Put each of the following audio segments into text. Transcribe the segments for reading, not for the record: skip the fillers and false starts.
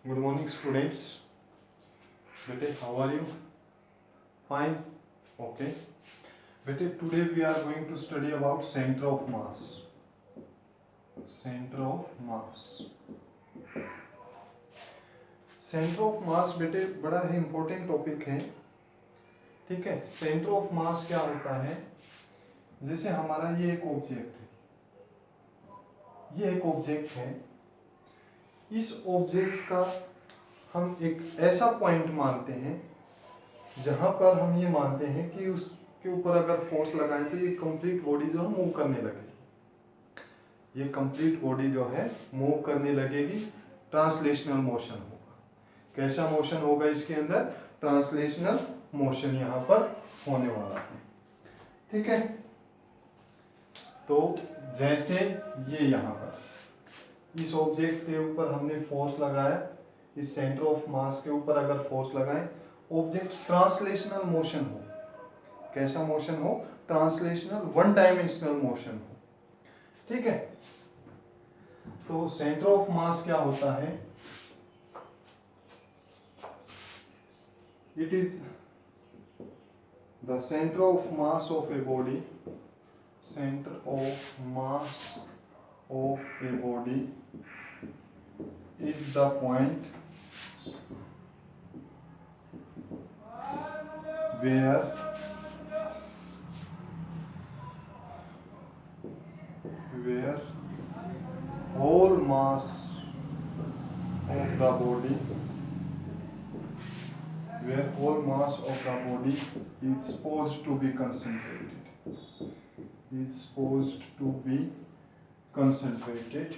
Good morning, students. Bete, how are you? Fine. Okay. Bete, today we are going to study about center of mass. Center of mass. Centre of मास बेटे बड़ा ही important topic है. ठीक है. Centre of मास क्या होता है? जैसे हमारा ये एक ऑब्जेक्ट है, ये एक ऑब्जेक्ट है. इस ऑब्जेक्ट का हम एक ऐसा पॉइंट मानते हैं जहां पर हम ये मानते हैं कि उसके ऊपर अगर फोर्स लगाएं तो ये कंप्लीट बॉडी जो है मूव करने लगेगी. ये कंप्लीट बॉडी जो है मूव करने लगेगी. ट्रांसलेशनल मोशन होगा. कैसा मोशन होगा इसके अंदर? ट्रांसलेशनल मोशन यहाँ पर होने वाला है. ठीक है. तो जैसे ये यहाँ पर इस ऑब्जेक्ट के ऊपर हमने फोर्स लगाया, इस सेंटर ऑफ मास के ऊपर अगर फोर्स लगाएं, ऑब्जेक्ट ट्रांसलेशनल मोशन हो. कैसा मोशन हो? ट्रांसलेशनल, वन डायमेंशनल मोशन हो. ठीक है. तो सेंटर ऑफ मास क्या होता है? It is the centre of mass of a body. Centre of mass of a body is the point where whole mass of the body is supposed to be concentrated.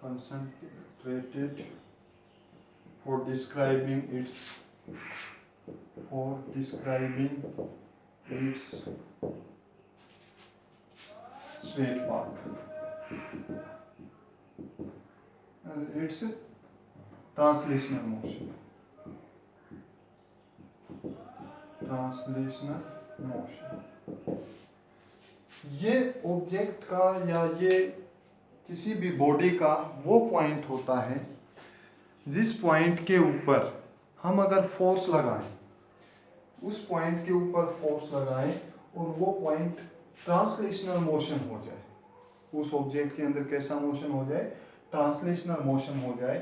Concentrated for describing its straight path. It's translational motion. ये object का या ये किसी भी body का वो point होता है जिस पॉइंट के ऊपर हम अगर फोर्स लगाएं, उस पॉइंट के ऊपर फोर्स लगाएं और वो पॉइंट ट्रांसलेशनल मोशन हो जाए. उस ऑब्जेक्ट के अंदर कैसा मोशन हो जाए? ट्रांसलेशनल मोशन हो जाए.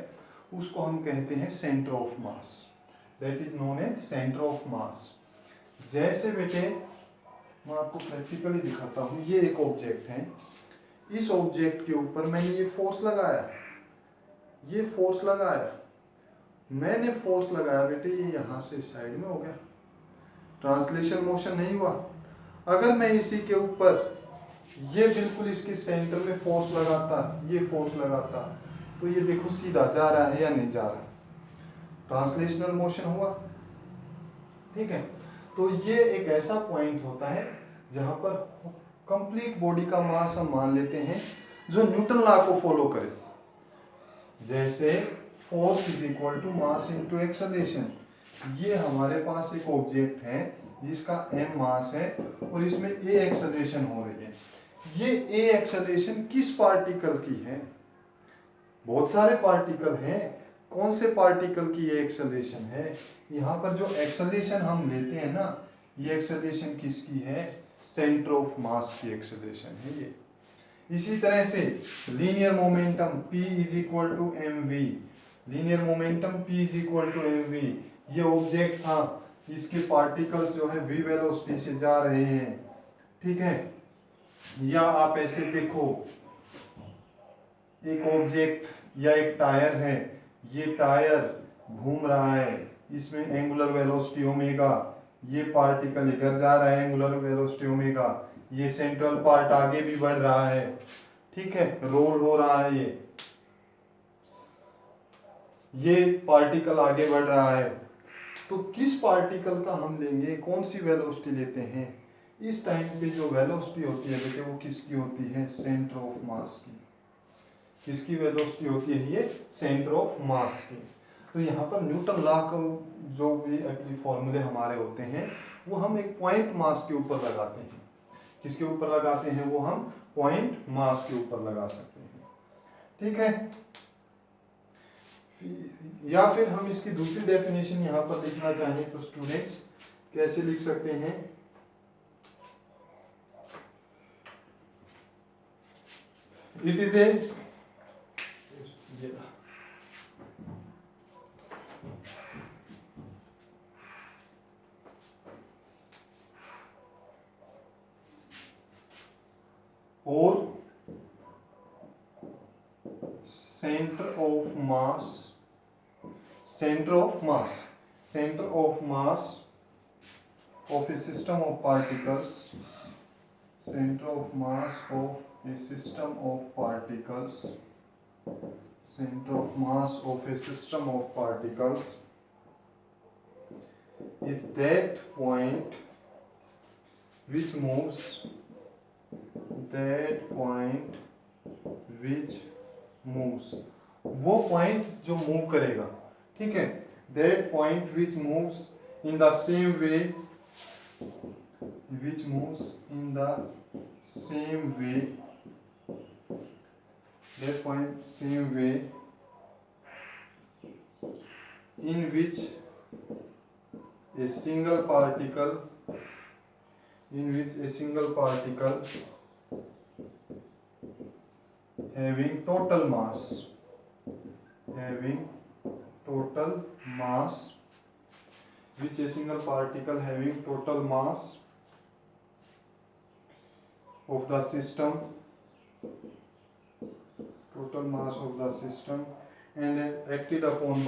उसको हम कहते हैं centre of mass. That is known as centre of mass. जैसे बेटे मैं आपको प्रैक्टिकली दिखाता हूँ. ये एक ऑब्जेक्ट है. इस ऑब्जेक्ट के ऊपर मैंने ये फोर्स लगाया, मैंने फोर्स लगाया बेटे, ये यहाँ से साइड में हो गया. ट्रांसलेशन मोशन नहीं हुआ. अगर मैं इसी के ऊपर ये बिल्कुल इसके सेंटर में फोर्स लगाता, तो ये देखो सीधा जा रहा है या नहीं जा रहा? ट्रांसलेशनल मोशन हुआ. ठीक है. तो ये एक ऐसा पॉइंट होता है जहां पर कंप्लीट बॉडी का मास हम मान लेते हैं जो न्यूटन लॉ को फॉलो करे. जैसे force is equal to mass into acceleration. ये हमारे पास एक ऑब्जेक्ट है जिसका m मास है और इसमें a एक्सेलरेशन हो रही है. ये a एक्सेलरेशन किस पार्टिकल की है? बहुत सारे पार्टिकल हैं. कौन से पार्टिकल की ये एक्सेलरेशन है? यहाँ पर जो एक्सेलरेशन हम लेते हैं ना, ये एक्सेलरेशन किसकी है? सेंटर ऑफ मास की एक्सेलरेशन है ये. इसी तरह से linear momentum P is equal to mv. ये ऑब्जेक्ट था, इसके पार्टिकल्स जो है v वेलोसिटी से जा रहे हैं. ठीक है. या आप ऐसे देखो, एक ऑब्जेक्ट या एक टायर है, ये टायर घूम रहा है, इसमें एंगुलर वेलोसिटी ओमेगा. ये पार्टिकल इधर जा रहा है, एंगुलर वेलोसिटी ओमेगा. ये सेंट्रल पार्ट आगे भी बढ़ रहा है. ठीक है. रोल हो रहा है. ये पार्टिकल आगे बढ़ रहा है. तो किस पार्टिकल का हम लेंगे, कौन सी वेलोसिटी लेते हैं? इस टाइम पे जो वेलोसिटी होती है बेटे, वो किसकी होती है? सेंटर ऑफ मास की. किसकी वेलोसिटी होती है? ये सेंटर ऑफ मास की. तो यहाँ पर न्यूटन लॉ को जो भी अगली फॉर्मूले हमारे होते हैं वो हम एक पॉइंट मास के ऊपर लगाते हैं. किसके ऊपर लगाते हैं? वो हम पॉइंट मास के ऊपर लगा सकते हैं। ठीक है, या फिर हम इसकी दूसरी डेफिनेशन यहाँ पर लिखना चाहें तो स्टूडेंट्स कैसे लिख सकते हैं, इट इज ए और center of mass of a system of particles, center of mass of a system of particles, center of mass of a system of particles is that point which moves, वो point जो move करेगा। ठीक है, that point which moves in the same way, that point same way in which a single particle having total mass which a single particle having total mass of the system and acted upon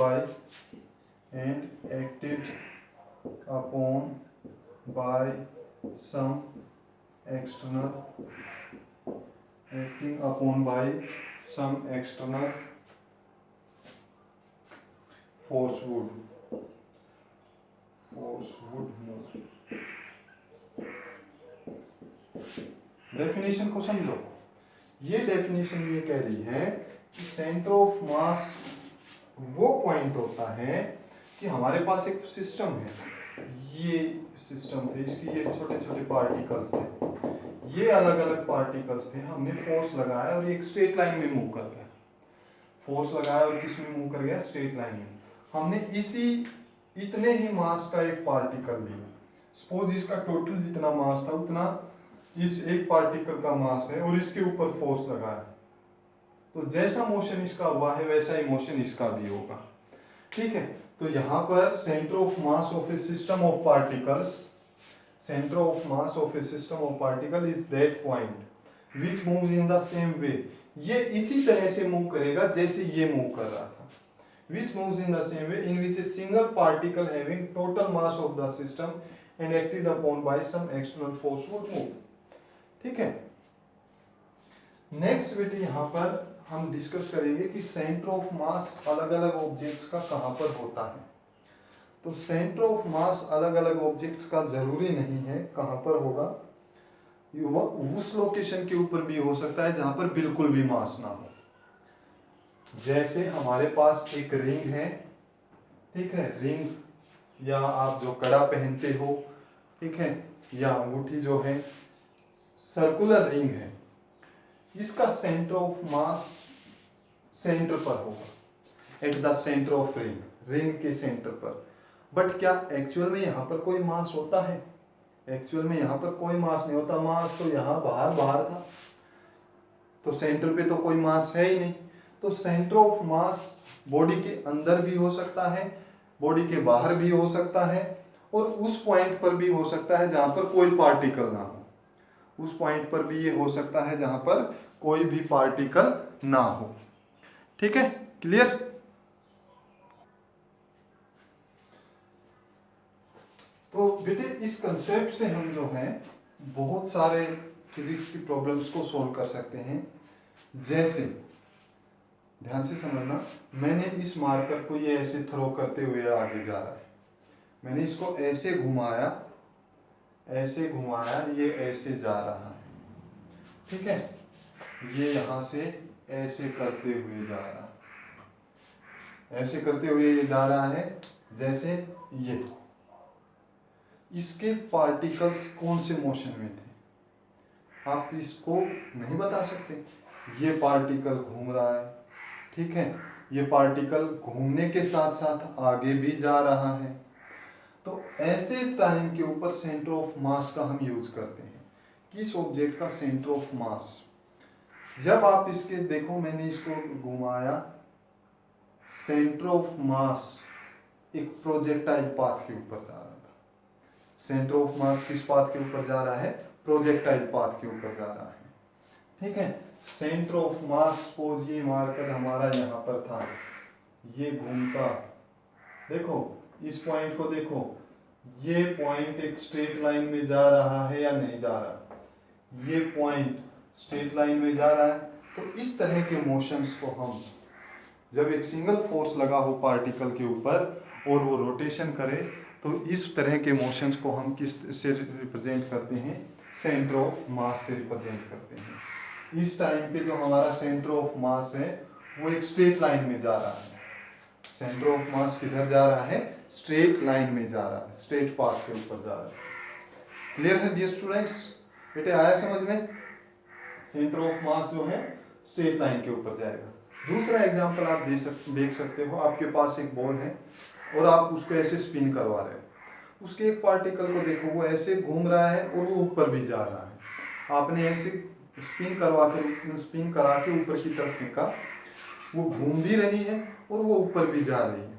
by some external force would move। Definition को समझो, ये definition ये कह रही है कि centre of मास वो point होता है कि हमारे पास एक सिस्टम है, ये सिस्टम थे, इसके ये छोटे छोटे पार्टिकल्स थे, ये अलग अलग पार्टिकल्स थे, हमने फोर्स लगाया और ये एक स्ट्रेट लाइन में मूव कर गया, फोर्स लगाया और किस में मूव कर गया, स्ट्रेट लाइन में। हमने इतने ही मास का एक पार्टिकल लिया, सपोज इसका टोटल जितना मास था उतना इस एक पार्टिकल का मास है और इसके ऊपर फोर्स लगाया, तो जैसा मोशन इसका हुआ है वैसा ही मोशन इसका भी होगा। ठीक है, तो यहाँ पर centre of mass of A system of particle is that point which moves in the same way, ये इसी तरह से मूव करेगा जैसे ये मूव कर रहा था, which moves in the same way in which a single particle having total mass of the system and acted upon by some external force would move। ठीक है, नेक्स्ट बेटे यहाँ पर हम डिस्कस करेंगे कि सेंटर ऑफ मास अलग अलग ऑब्जेक्ट्स का कहाँ पर होता है। तो सेंटर ऑफ मास अलग अलग ऑब्जेक्ट्स का जरूरी नहीं है कहाँ पर होगा, उस लोकेशन के ऊपर भी हो सकता है जहाँ पर बिल्कुल भी मास ना हो। जैसे हमारे पास एक रिंग है, ठीक है, रिंग या आप जो कड़ा पहनते हो, ठीक है, या अंगूठी जो है, सर्कुलर रिंग है, इसका सेंटर ऑफ मास सेंटर पर होगा, at the centre of ring के सेंटर पर। बट क्या एक्चुअल में यहाँ पर कोई मास होता है? एक्चुअल में यहाँ पर कोई मास नहीं होता, मास तो यहाँ बाहर था, तो सेंटर पे तो कोई मास है ही नहीं। तो सेंटर ऑफ मास बॉडी के अंदर भी हो सकता है, बॉडी के बाहर भी हो सकता है, और उस पॉइंट पर भी हो सकता है जहां पर कोई पार्टिकल ना हो, उस पॉइंट पर भी ये हो सकता है जहां पर कोई भी पार्टिकल ना हो। ठीक है, क्लियर? तो बेटे इस कंसेप्ट से हम जो है बहुत सारे फिजिक्स की प्रॉब्लम्स को सॉल्व कर सकते हैं। जैसे ध्यान से समझना, मैंने इस मार्कर को ये ऐसे थ्रो करते हुए आगे जा रहा है, मैंने इसको ऐसे घुमाया, ये ऐसे जा रहा है, ठीक है, ये यहाँ से ऐसे करते हुए जा रहा है, ऐसे करते हुए ये जा रहा है, जैसे ये। इसके पार्टिकल्स कौन से मोशन में थे? आप इसको नहीं बता सकते। ये पार्टिकल घूम रहा है, ठीक है, ये पार्टिकल घूमने के साथ साथ आगे भी जा रहा है। तो ऐसे टाइम के ऊपर सेंटर ऑफ मास का हम यूज करते हैं। किस ऑब्जेक्ट का सेंटर ऑफ मास, जब आप इसके देखो, मैंने इसको घुमाया, सेंटर ऑफ मास एक प्रोजेक्टाइल पाथ के ऊपर जा रहा था। सेंटर ऑफ मास किस पाथ के ऊपर जा रहा है? प्रोजेक्टाइल पाथ के ऊपर जा रहा है, ठीक है। सेंटर ऑफ मास सपोज ये मार्कर हमारा यहाँ पर था, ये घूमता, देखो इस पॉइंट को देखो, ये पॉइंट एक स्ट्रेट लाइन में जा रहा है या नहीं जा रहा, ये पॉइंट स्ट्रेट लाइन में जा रहा है। तो इस तरह के मोशंस को हम, जब एक सिंगल फोर्स लगा हो पार्टिकल के ऊपर और वो रोटेशन करे, तो इस तरह के मोशंस को हम किस से रिप्रेजेंट करते हैं? सेंटर ऑफ मास से रिप्रेजेंट करते हैं। इस टाइम पे जो हमारा सेंटर ऑफ मास है वो एक स्ट्रेट लाइन में जा रहा है। सेंटर ऑफ मास किधर जा रहा है? स्ट्रेट लाइन में जा रहा है, स्ट्रेट पाथ के ऊपर जा रहा है। क्लियर है डियर स्टूडेंट्स? बेटे आया समझ में? सेंटर ऑफ मास जो है स्ट्रेट लाइन के ऊपर जाएगा। दूसरा एग्जांपल आप देख सकते हो, आपके पास एक बॉल है और आप उसको ऐसे स्पिन करवा रहे हो, उसके एक पार्टिकल को देखो, वो ऐसे घूम रहा है और वो ऊपर भी जा रहा है। आपने ऐसे स्पिन करा के ऊपर की तरफ फेंका, वो घूम भी रही है और वो ऊपर भी जा रही है,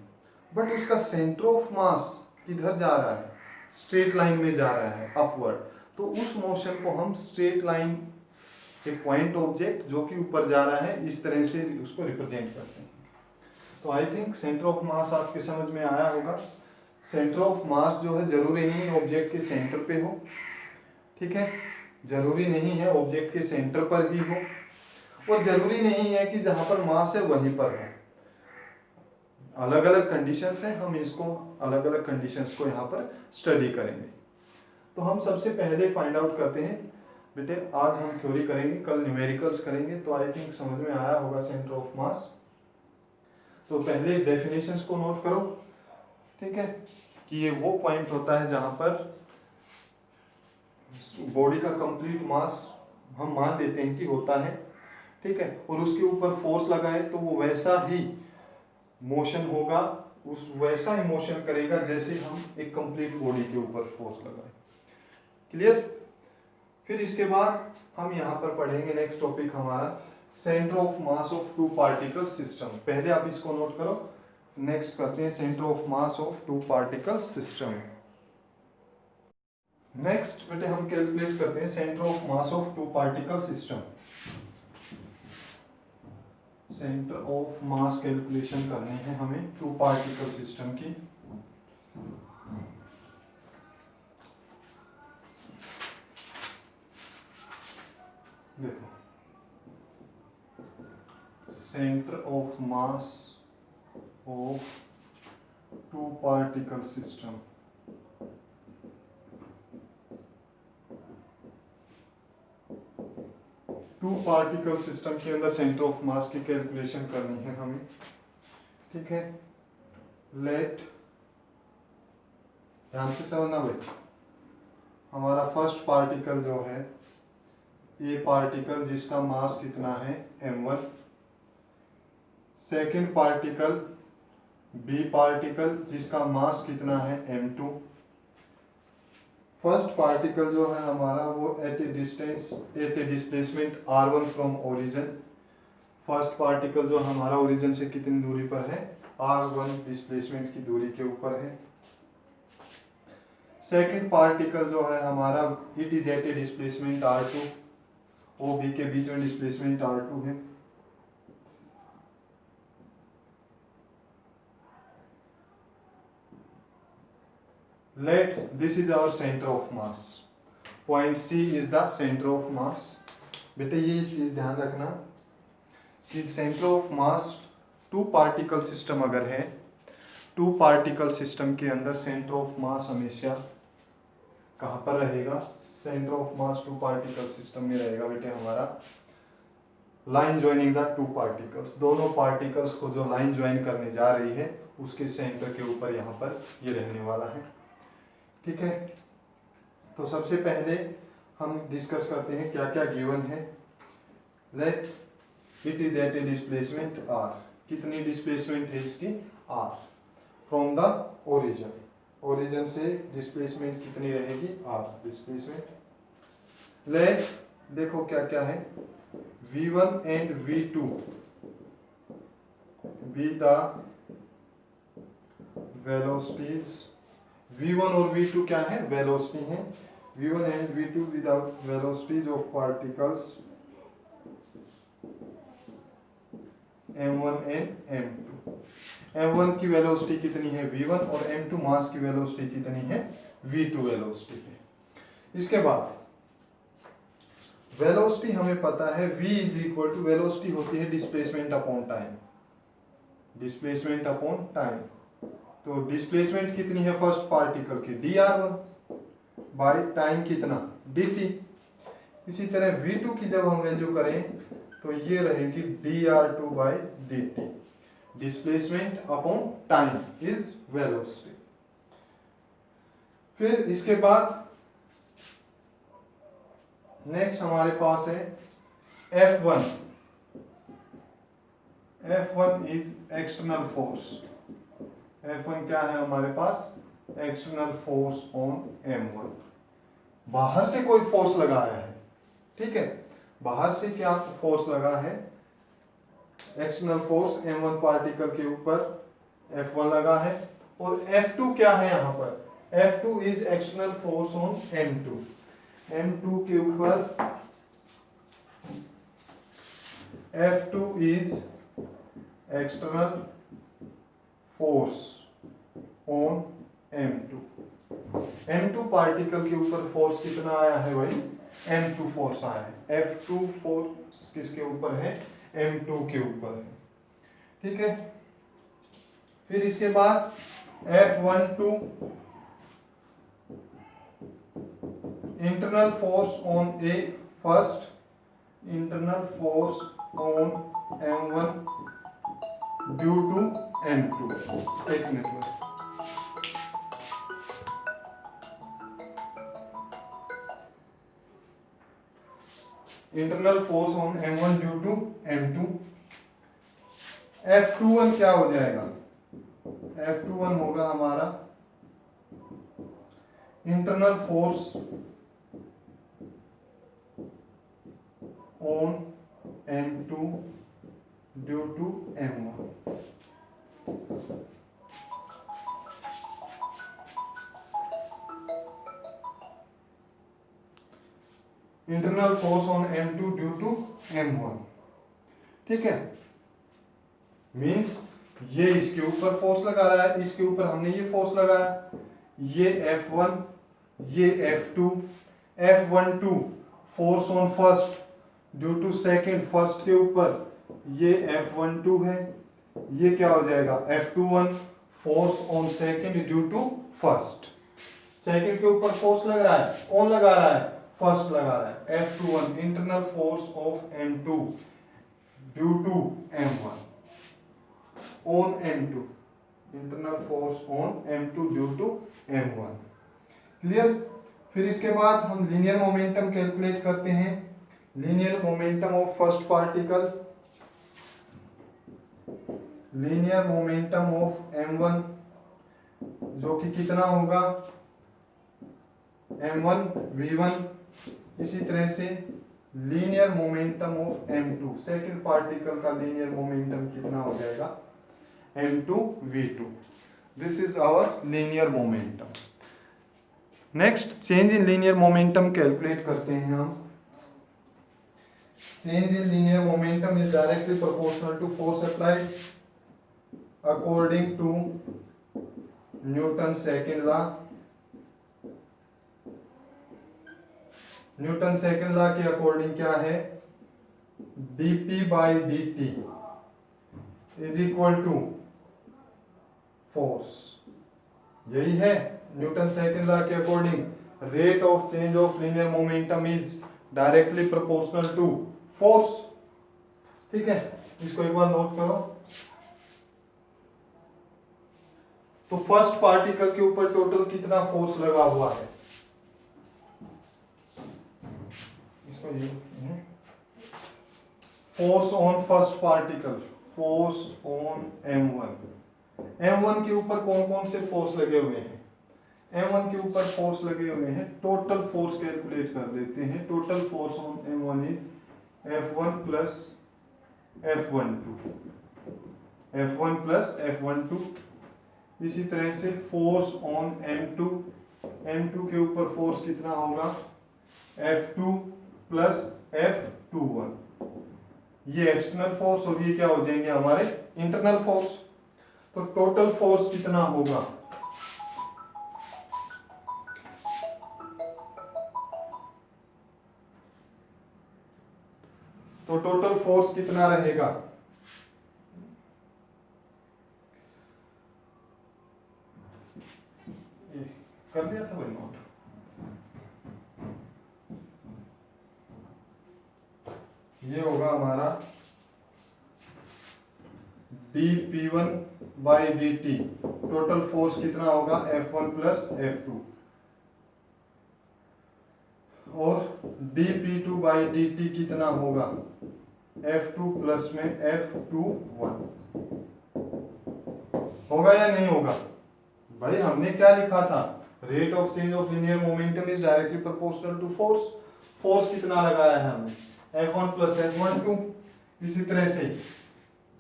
बट उसका सेंटर ऑफ मास किधर जा रहा है? स्ट्रेट लाइन में जा रहा है, अपवर्ड। तो उस मोशन को हम स्ट्रेट लाइन, एक पॉइंट ऑब्जेक्ट जो कि ऊपर जा रहा है, इस तरह से उसको रिप्रेजेंट करते हैं। तो आई थिंक सेंटर ऑफ मास आपके समझ में आया होगा। सेंटर ऑफ मास जो है जरूरी नहीं ऑब्जेक्ट के सेंटर पे हो, ठीक है, जरूरी नहीं है ऑब्जेक्ट के सेंटर पर ही हो, और जरूरी नहीं है कि जहां पर मास है वहीं पर हो। अलग अलग कंडीशंस हैं, हम इसको अलग अलग कंडीशंस को यहाँ पर स्टडी करेंगे। तो हम सबसे पहले फाइंड आउट करते हैं बेटे, आज हम थ्योरी करेंगे, कल न्यूमेरिकल्स करेंगे। तो आई थिंक समझ में आया होगा सेंटर ऑफ मास। तो पहले डेफिनेशंस को नोट करो, ठीक है, कि ये वो पॉइंट होता है जहां पर बॉडी का कंप्लीट मास हम मान लेते हैं कि होता है, ठीक है, और उसके ऊपर फोर्स लगाए तो वो वैसा ही मोशन होगा, उस वैसा ही मोशन करेगा जैसे हम एक कंप्लीट बॉडी के ऊपर फोर्स लगाए। क्लियर? फिर इसके बाद हम यहाँ पर पढ़ेंगे नेक्स्ट टॉपिक हमारा centre of mass of two particle system. पहले आप इसको नोट करो, नेक्स्ट करते हैं centre of mass of two particle system. Next बेटे हम कैलकुलेट करते हैं centre of mass of two particle system. Centre of mass calculation करनी है हमें टू पार्टिकल सिस्टम की। देखो, centre of mass of two particle system. Two particle system के अंदर सेंटर ऑफ मास की कैलकुलेशन करनी है हमें, ठीक है। लेट, ध्यान से समझना भाई, हमारा फर्स्ट पार्टिकल जो है, ये पार्टिकल जिसका मास कितना है m1, second particle B particle जिसका मास कितना है m2, फर्स्ट पार्टिकल जो है हमारा वो at a displacement r1 from origin. First particle जो हमारा ओरिजिन से कितनी दूरी पर है? r1 डिस्प्लेसमेंट की दूरी के ऊपर है। सेकंड पार्टिकल जो है हमारा, it is at a displacement r2, O B के बीच में डिस्प्लेसमेंट r2 है। Let this is our center of mass. Point C is the center of mass. बेटे ये चीज ध्यान रखना कि centre of mass two particle system अगर है, टू पार्टिकल सिस्टम के अंदर सेंटर ऑफ मास हमेशा कहाँ पर रहेगा? Centre of mass two particle system में रहेगा बेटे हमारा line joining the two particles. दोनों पार्टिकल्स को जो लाइन ज्वाइन करने जा रही है उसके सेंटर के ऊपर यहाँ पर ये रहने वाला है, ठीक है। तो सबसे पहले हम डिस्कस करते हैं क्या क्या गिवन है। Let it is at a displacement r, कितनी डिस्प्लेसमेंट है इसकी r from the origin, origin से डिस्प्लेसमेंट कितनी रहेगी r डिस्प्लेसमेंट। लेट देखो क्या क्या है, v1 and v2 be the velocities, v1 और v2 क्या है वेलोसिटी है, v1 and v2 be the velocities of particles m1 and m2। m1 की वेलोसिटी कितनी है v1 और m2 मास की वेलोसिटी कितनी है v2 वेलोसिटी है। इसके बाद वेलोसिटी हमें पता है v is equal to, velocity होती है displacement upon time, displacement upon time. तो डिस्प्लेसमेंट कितनी है फर्स्ट पार्टिकल की dr1 बाय टाइम कितना dt। इसी तरह v2 की जब हम वैल्यू करें तो ये रहेगी dr2 by dt, displacement upon time is velocity. फिर इसके बाद नेक्स्ट हमारे पास है F1, F1 is external force, F1 क्या है हमारे पास एक्सटर्नल फोर्स ऑन M1, बाहर से कोई फोर्स लगाया है, ठीक है, बाहर से क्या फोर्स लगा है, एक्सटर्नल फोर्स M1 पार्टिकल के ऊपर F1 लगा है। और F2 क्या है यहाँ पर, F2 is external force on M2, M2 के ऊपर F2 is external force on M2, M2 particle के ऊपर फोर्स कितना आया है भाई M2 फोर्स आया है, F2 फोर्स किसके ऊपर है M2 के ऊपर है, ठीक है। फिर इसके बाद F12 internal force on A, first internal force on M1 due to M2। एक minute, internal force on M1 due to M2। F21 क्या हो जाएगा, F21 होगा हमारा internal force on M2 due to M1। Internal force on M2 due to M1, ठीक है। Means ये इसके ऊपर फोर्स लगा रहा है, इसके ऊपर हमने ये फोर्स लगाया, ये F1 ये F2, F12 force on first due to second, first के ऊपर ये F12 है, ये क्या हो जाएगा F21 force on second due to first, second के ऊपर फोर्स लग रहा है, कौन लगा रहा है फर्स्ट लगा रहा है, F21 internal force of M2 due to M1 on M2, internal force on M2 due to M1, clear. फिर इसके बाद हम लीनियर मोमेंटम कैलकुलेट करते हैं, linear momentum of first particle, linear momentum of M1 जो कि कितना होगा M1 V1, इसी तरह से linear momentum of M2 second particle का लीनियर मोमेंटम कितना हो जाएगा M2 V2। This is our linear momentum. Next change in linear momentum calculate करते हैं हम। Change in linear momentum is directly proportional to force applied according to Newton second law. Newton second law के according क्या है, dp by dt is equal to force, यही है Newton second law के according rate of change of linear momentum is directly proportional to force, ठीक है। इसको एक बार नोट करो। तो फर्स्ट पार्टिकल के ऊपर टोटल कितना फोर्स लगा हुआ है, इसको ये force on first particle, force on M1 के ऊपर कौन कौन से फोर्स लगे हुए हैं? M1 के ऊपर फोर्स लगे हुए हैं, टोटल फोर्स कैलकुलेट कर लेते हैं। Total force on M1 is F1 plus F12 इसी तरह से फोर्स ऑन M2 के ऊपर फोर्स कितना होगा? F2 plus F21। ये एक्सटर्नल फोर्स और ये क्या हो जाएंगे हमारे इंटरनल फोर्स। तो टोटल फोर्स कितना होगा? तो टोटल फोर्स कितना रहेगा? ये कर लिया था भाई नोट। ये होगा हमारा dP1 by dt। Total force कितना होगा? F1 plus F2। और dP2 बाई dt कितना होगा? F2 प्लस में F21। होगा या नहीं होगा? भाई हमने क्या लिखा था? Rate of change of linear momentum is directly proportional to force. Force कितना लगाया है हमने? F1 plus F12। इसी तरह से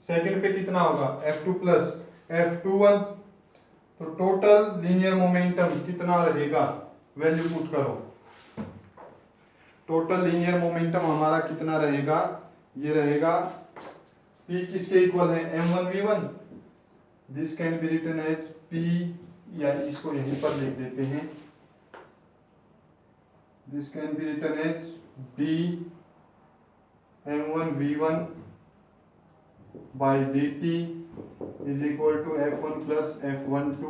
सेकंड पे कितना होगा? F2 plus F21। तो टोटल लीनियर मोमेंटम कितना रहेगा? वैल्यू पुट करो। टोटल लीनियर मोमेंटम हमारा कितना रहेगा? ये रहेगा P किसके इक्वल है? M1V1। This can be written as P, या इसको यहीं पर लिख देते हैं। This can be written as D M1V1 by dt is equal to F1 plus F12।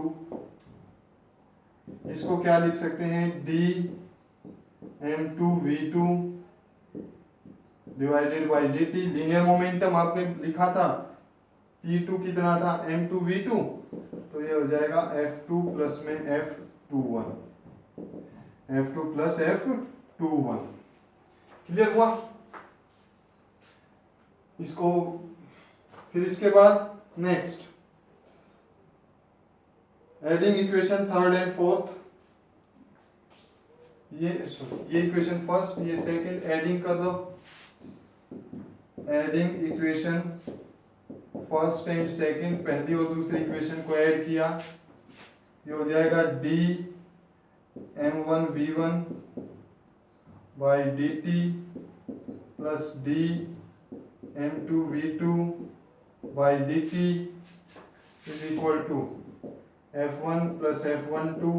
इसको क्या लिख सकते हैं? D M2V2 divided by dt। Linear momentum आपने लिखा था P2 कितना था? M2V2। तो ये हो जाएगा F2 प्लस में F21। F2 plus F21। Clear हुआ? इसको फिर इसके बाद next adding equation third and fourth. ये इक्वेशन फर्स्ट, ये सेकंड, एडिंग कर दो। Adding equation first and second, पहली और दूसरी इक्वेशन को ऐड किया, ये हो जाएगा D M1V1 by dt plus D M2V2 by dt is equal to F1 plus F12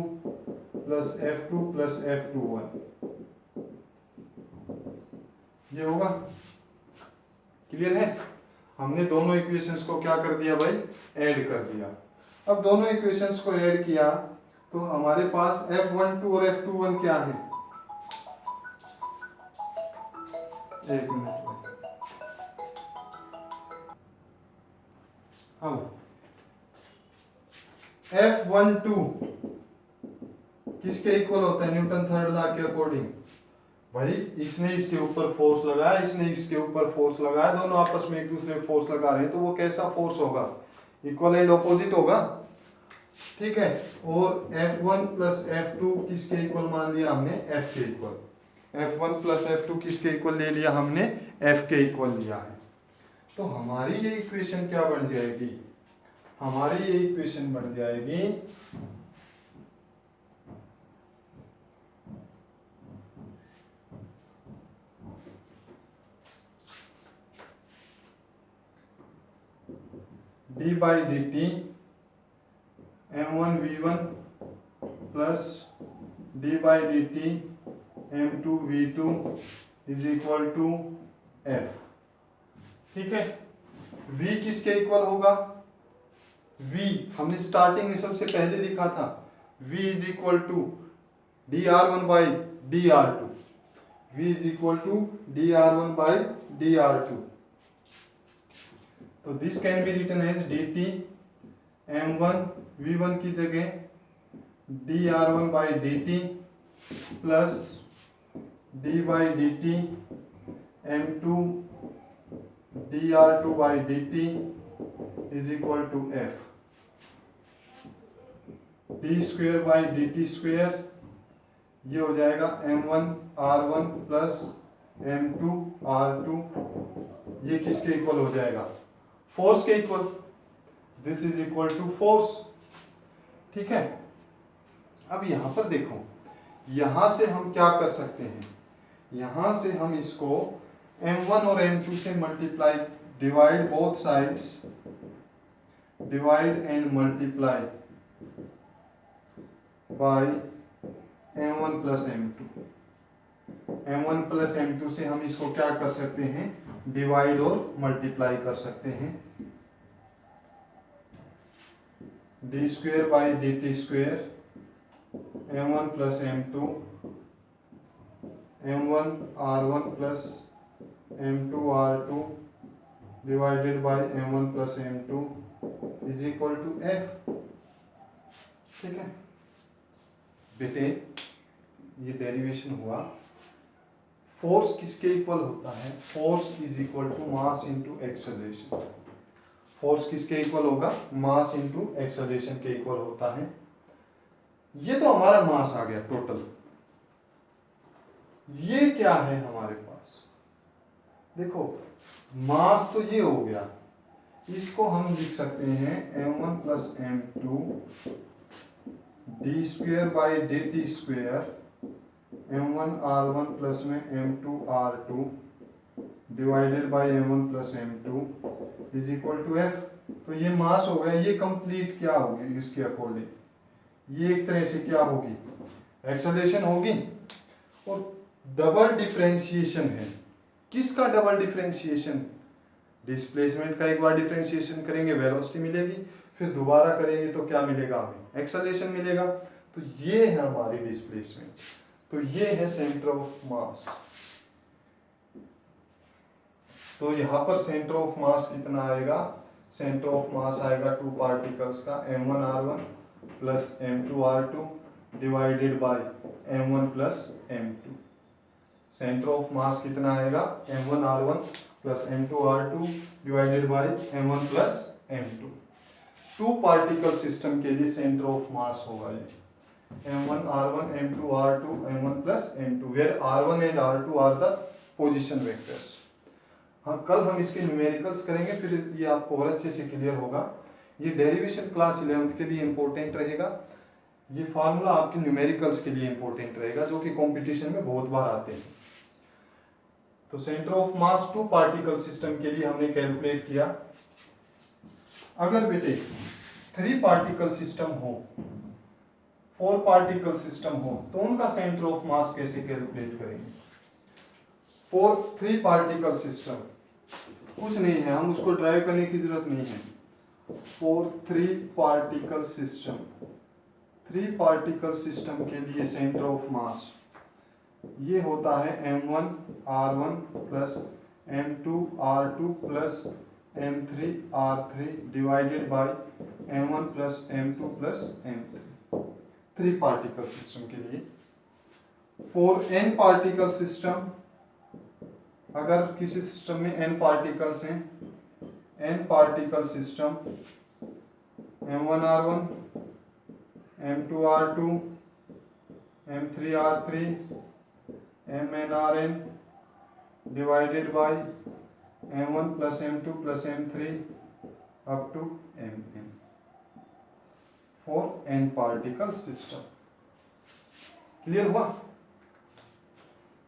plus F2 plus F21। ये होगा। क्लियर है? हमने दोनों इक्वेशंस को क्या कर दिया भाई? ऐड कर दिया। अब दोनों इक्वेशंस को ऐड किया तो हमारे पास F12 और F21 क्या है? एक मिनट। अब F12 किसके इक्वल होता है न्यूटन थर्ड लॉ के अकॉर्डिंग? भाई इसने इसके ऊपर फोर्स लगाया, इसने इसके ऊपर फोर्स लगाया, दोनों आपस में एक दूसरे पे फोर्स लगा रहे हैं, तो वो कैसा फोर्स होगा? इक्वल एंड ऑपोजिट होगा। ठीक है। और F1 प्लस F2 किसके इक्वल मान लिया हमने? F के इक्वल। F1 प्लस F2 किसके इक्वल ले लिया हमने? F के इक्वल लिया है। तो हमारी ये इक्वेशन क्या बन जाएगी? हमारी ये इक्वेशन बन जाएगी d by dt M1V1 plus d by dt M2V2 is equal to F। ठीक है। V किसके इक्वल होगा? V हमने स्टार्टिंग में सबसे पहले लिखा था V is equal to dr1 by dr2। V is equal to dr1 by dr2। तो this can be written as dt M1V1 की जगह dr1 by dt plus d by d t m2 dr2 by d t is equal to f d square by d t square, ये हो जाएगा m1 r1 plus m2 r2, ये किसके equal हो जाएगा? Force के equal. This is equal to force. ठीक है, अब यहां पर देखो, यहां से हम क्या कर सकते हैं, यहां से हम इसको m1 और m2 से multiply, divide both sides, divide and multiply by m1 plus m2, m1 plus m2 से हम इसको क्या कर सकते हैं, डिवाइड और मल्टीप्लाई कर सकते हैं। D square by d t square m1 plus m2 m1 r1 plus m2 r2 divided by m1 plus m2 is equal to f। ठीक है बेटे, ये डेरिवेशन हुआ। फोर्स किसके इक्वल होता है? Force is equal to mass into acceleration. Force किसके equal होगा? मास इनटू एक्सेलरेशन के इक्वल होता है। ये तो हमारा मास आ गया टोटल। ये क्या है हमारे पास? देखो, मास तो ये हो गया, इसको हम लिख सकते हैं m1 plus m2 d square by d t square m1 r1 plus में m2 r2 divided by m1 plus m2 is equal to f। तो ये मास हो गया। ये कंप्लीट क्या होगी इसके अकॉर्डिंग? ये एक तरह से क्या होगी? एक्सेलरेशन होगी। और डबल डिफरेंशिएशन है। किसका डबल डिफरेंशिएशन? डिस्प्लेसमेंट का एक बार डिफरेंशिएशन करेंगे वेलोसिटी मिलेगी, फिर दोबारा करेंगे तो क्या मिलेगा हमें? एक्सेलरेशन मिलेगा। तो ये है हमारी डिस्प्लेसमेंट। तो ये है सेंटर ऑफ मास। तो यहां पर सेंटर ऑफ मास कितना आएगा? सेंटर ऑफ मास आएगा टू पार्टिकल्स का m1 r1 plus m2 r2 divided by m1 plus m2। Centre of mass कितना आएगा? m1 r1 plus m2 r2 divided by m1 plus m2। Two particle system के लिए centre of मास होगा ये m1 r1 m2 r2 m1 plus m2 where r1 and r2 are the position vectors। हाँ, कल हम इसके न्यूमेरिकल्स करेंगे, फिर ये आपको और अच्छे से क्लियर होगा। ये डेरिवेशन क्लास 11th के लिए इंपॉर्टेंट रहेगा। ये फार्मूला आपके न्यूमेरिकल्स के लिए इंपॉर्टेंट रहेगा, जो कि कंपटीशन में बहुत बार आते हैं। तो centre of mass two particle system के लिए हमने कैलकुलेट किया। अगर बेटे 3 पार्टिकल सिस्टम हो, 4 पार्टिकल सिस्टम हो, तो उनका सेंटर ऑफ मास कैसे कैलकुलेट करेंगे? 3 पार्टिकल सिस्टम कुछ नहीं है, हम उसको ड्राइव करने की जरूरत नहीं है। 3 पार्टिकल सिस्टम, 3 पार्टिकल सिस्टम के लिए सेंटर ऑफ मास ये होता है m1 r1 plus m2 r2 plus m3 r3 divided by m1 plus m2 plus m3। 3 particle system के लिए। 4 n पार्टिकल सिस्टम, अगर किसी सिस्टम में n पार्टिकल्स हैं, n particle system m1 r1 m2 r2 m3 r3 mn rn divided by m1 plus m2 plus m3 up to mn। 4 n particle system. Clear हुआ?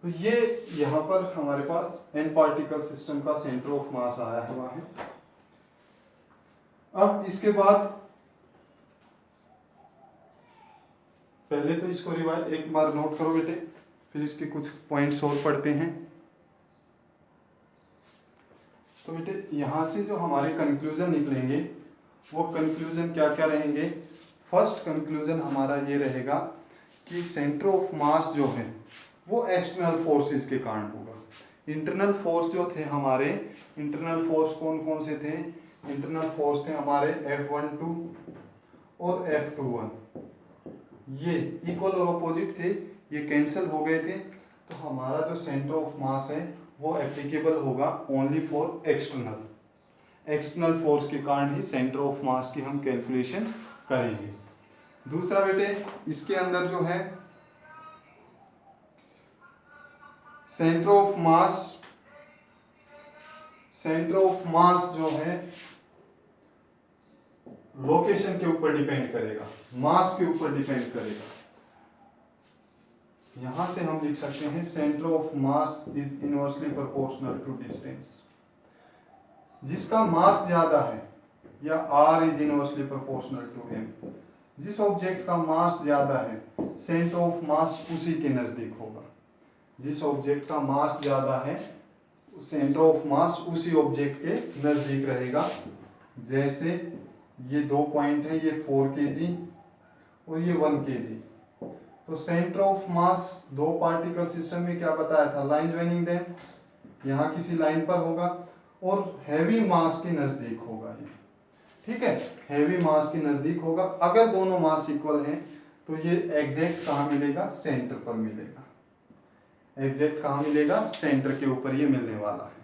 तो ये यहाँ पर हमारे पास n पार्टिकल सिस्टम का सेंटर ऑफ मास आया हुआ है। अब इसके बाद पहले तो इसको रिवाइज एक बार नोट करो बेटे, फिर इसके कुछ पॉइंट्स और पढ़ते हैं। तो बेटे यहाँ से जो हमारे कंक्लूजन निकलेंगे वो कंक्लूजन क्या क्या रहेंगे? फर्स्ट कंक्लूजन हमारा ये रहेगा कि सेंटर ऑफ मास जो है वो एक्सटर्नल फोर्सेस के कारण होगा। इंटरनल फोर्स जो थे हमारे, इंटरनल फोर्स कौन कौन से थे? इंटरनल फोर्स थे हमारे F12 और F21। ये इक्वल और अपोजिट थे, ये कैंसिल हो गए थे। तो हमारा जो सेंटर ऑफ मास है वो एप्लीकेबल होगा ओनली फॉर एक्सटर्नल फोर्स के कारण ही सेंटर ऑफ मास की हम कैलकुलेशन करेंगे। दूसरा बेटे, इसके अंदर जो है सेंटर ऑफ मास जो है लोकेशन के ऊपर डिपेंड करेगा, मास के ऊपर डिपेंड करेगा। यहां से हम लिख सकते हैं centre of mass is inversely proportional to distance. जिसका मास ज्यादा है, या R is inversely proportional to M, जिस ऑब्जेक्ट का मास ज्यादा है सेंटर ऑफ मास उसी के नजदीक होगा। जिस ऑब्जेक्ट का मास ज्यादा है सेंटर ऑफ मास उसी ऑब्जेक्ट के नजदीक रहेगा। जैसे ये 2 पॉइंट है, ये 4 kg और ये 1 kg। तो centre of mass 2 particle system में क्या बताया था, लाइन ज्वाइनिंग देम यहाँ किसी लाइन पर होगा और हैवी मास के नजदीक होगा ये, ठीक है, हैवी मास के नजदीक होगा। अगर दोनों मास इक्वल हैं तो ये एग्जैक्ट कहाँ मिलेगा, सेंटर पर मिलेगा। एग्जैक्ट कहाँ मिलेगा, सेंटर के ऊपर ये मिलने वाला है।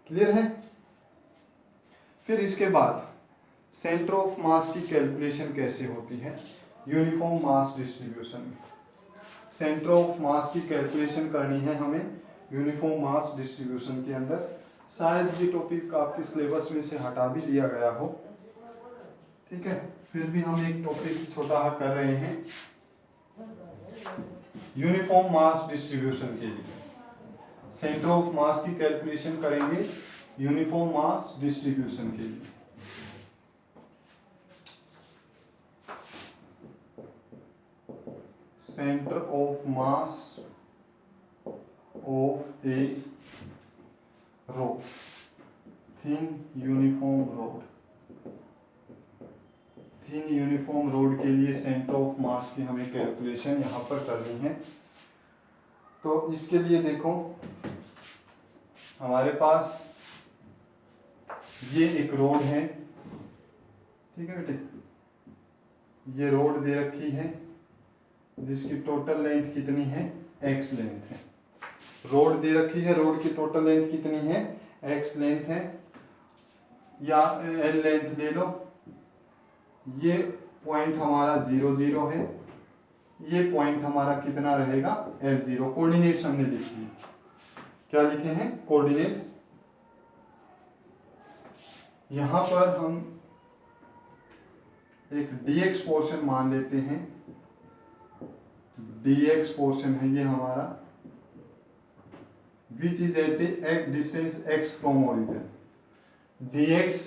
क्लियर है। फिर इसके बाद सेंटर ऑफ मास की कैलकुलेशन कैसे होती है, यूनिफॉर्म मास डिस्ट्रीब्यूशन में। सेंटर ऑफ मास की कैलकुलेशन करनी है हमें यूनिफॉर्म मास डिस्ट्रीब्यूशन के अंदर। शायद ये टॉपिक आपके सिलेबस में से हटा भी दिया गया हो, ठीक है, फिर भी हम एक टॉपिक छोटा कर रहे हैं यूनिफॉर्म मास डिस्ट्रीब्यूशन के लिए। सेंटर ऑफ मास की कैलकुलेशन करेंगे यूनिफॉर्म मास डिस्ट्रीब्यूशन के लिए। Centre of mass of A rod, thin uniform rod। Thin uniform road के लिए सेंटर ऑफ मास की हमें कैलकुलेशन यहाँ पर करनी है। तो इसके लिए देखो हमारे पास ये एक रोड है, ठीक है बेटे, ये रोड दे रखी है जिसकी टोटल लेंथ कितनी है, x लेंथ है। रोड दे रखी है, रोड की टोटल लेंथ कितनी है, x लेंथ है, या l लेंथ ले लो। ये पॉइंट हमारा 0 0 है, ये पॉइंट हमारा कितना रहेगा, L0। कोऑर्डिनेट्स हमने लिख दिए, क्या लिखे हैं, कोऑर्डिनेट्स। यहां पर हम एक dx पोर्शन मान लेते हैं, dx पोर्शन है ये हमारा, which is at distance x from origin. dx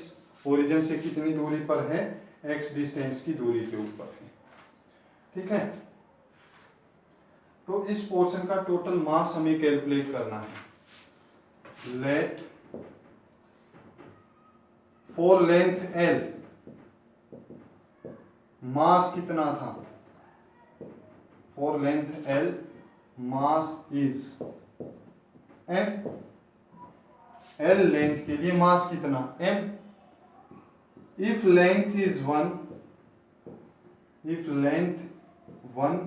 origin से कितनी दूरी पर है, x डिस्टेंस की दूरी के ऊपर है, ठीक है। तो इस पोर्शन का टोटल मास हमें कैलकुलेट करना है। लेट फॉर लेंथ L मास कितना था, for length L mass is M। L length के लिए मास कितना, M। If length is 1, if length 1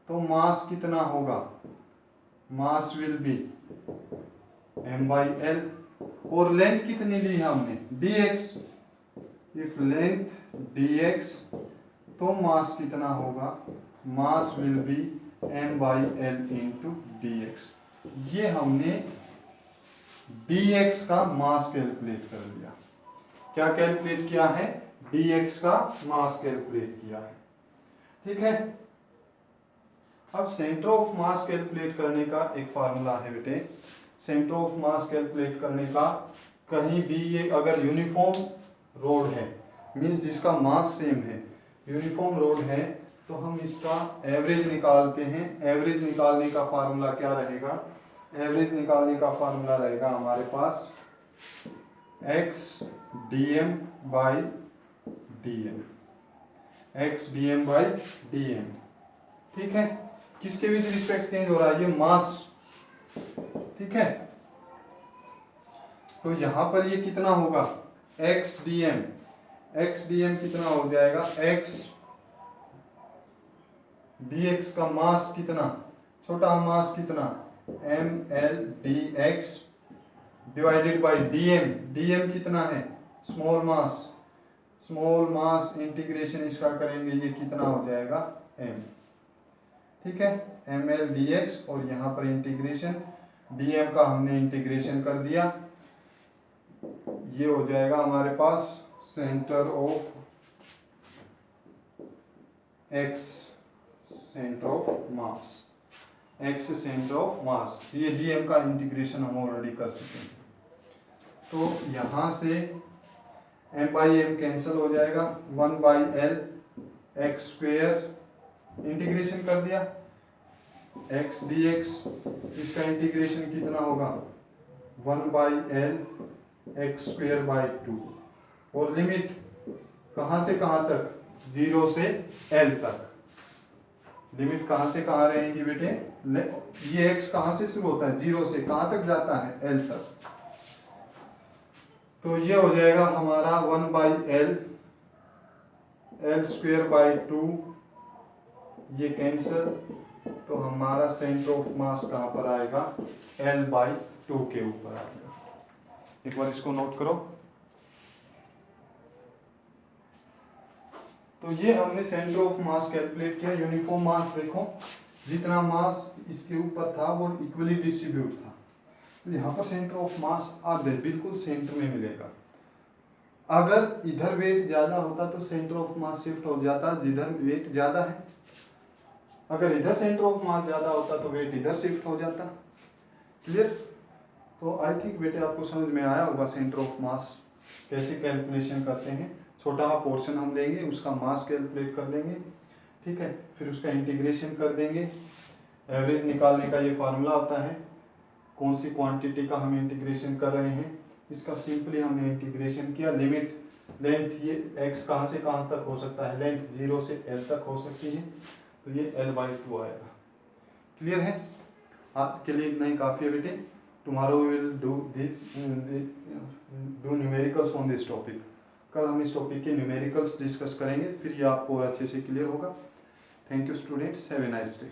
तो मास कितना होगा, मास विल बी m/l। और लेंथ कितनी ली है हमने, dx। इफ लेंथ dx तो मास कितना होगा, mass will be m/l into dx। ये हमने dx का मास कैलकुलेट कर लिया। क्या कैलकुलेट किया है, dx का मास कैलकुलेट किया है, ठीक है। अब सेंटर ऑफ मास कैलकुलेट करने का एक फार्मूला है बेटे। सेंटर ऑफ मास कैलकुलेट करने का, कहीं भी ये अगर यूनिफॉर्म रोड है, मींस जिसका मास सेम है, यूनिफॉर्म रोड है, तो हम इसका एवरेज निकालते हैं। एवरेज निकालने का फार्मूला क्या रहेगा, एवरेज निकालने का फार्मूला रहेगा हमारे पास x dm by dm, x dm by dm, ठीक है। किसके विद रिस्पेक्ट चेंज हो रहा है, ये मास, ठीक है। तो यहां पर ये कितना होगा, x dm कितना हो जाएगा, x dx का मास कितना छोटा मास कितना, ml/dx डिवाइडेड बाय dm कितना है, स्मॉल मास इंटीग्रेशन इसका करेंगे, ये कितना हो जाएगा m, ठीक है, ml/dx, और यहाँ पर इंटीग्रेशन dm का हमने इंटीग्रेशन कर दिया, ये हो जाएगा हमारे पास centre of x centre of mass, ये dm का इंटीग्रेशन हम ऑलरेडी कर चुके हैं। तो यहाँ से m/m कैंसिल हो जाएगा, 1/l x² इंटीग्रेशन कर दिया, x dx, इसका इंटीग्रेशन कितना होगा 1/l x²/2, और लिमिट कहाँ से कहाँ तक, 0 से l तक। लिमिट कहाँ से कहाँ रहेंगी बेटे, ये x कहाँ से शुरू होता है, 0 से कहाँ तक जाता है, l तक। तो ये हो जाएगा हमारा 1/l l²/2, ये कैंसिल, तो हमारा सेंटर ऑफ मास कहाँ पर आएगा, l/2 के ऊपर आएगा। एक बार इसको नोट करो। तो ये हमने सेंटर ऑफ मास कैलकुलेट किया। यूनिफॉर्म मास देखो, जितना मास इसके ऊपर था वो इक्वली डिस्ट्रीब्यूट था, तो यहाँ पर सेंटर ऑफ मास आधे बिल्कुल सेंटर में मिलेगा। अगर इधर वेट ज्यादा होता तो सेंटर ऑफ मास शिफ्ट हो जाता जिधर वेट ज्यादा है, अगर इधर सेंटर ऑफ मास ज्यादा होता तो वेट इधर शिफ्ट हो जाता। क्लियर? तो आई थिंक बेटे आपको समझ में आया होगा सेंटर ऑफ मास कैसे कैलकुलेशन करते हैं। छोटा सा पोर्शन हम लेंगे, उसका मास कैलकुलेट कर लेंगे, ठीक है, फिर उसका इंटीग्रेशन कर देंगे। एवरेज निकालने का ये फार्मूला होता है, कौन सी क्वांटिटी का हम इंटीग्रेशन कर रहे हैं, इसका सिंपली हमने इंटीग्रेशन किया। लिमिट लेंथ, ये x कहाँ से कहाँ तक हो सकता है, लेंथ 0 से l तक हो सकती है, तो ये l/2 आएगा। क्लियर है? आज के लिए इतना ही काफ़ी है बेटे। Tomorrow we will do numericals on this topic. कल हम इस टॉपिक के न्यूमेरिकल्स डिस्कस करेंगे, फिर ये आपको और अच्छे से क्लियर होगा। Thank you students, have a nice day.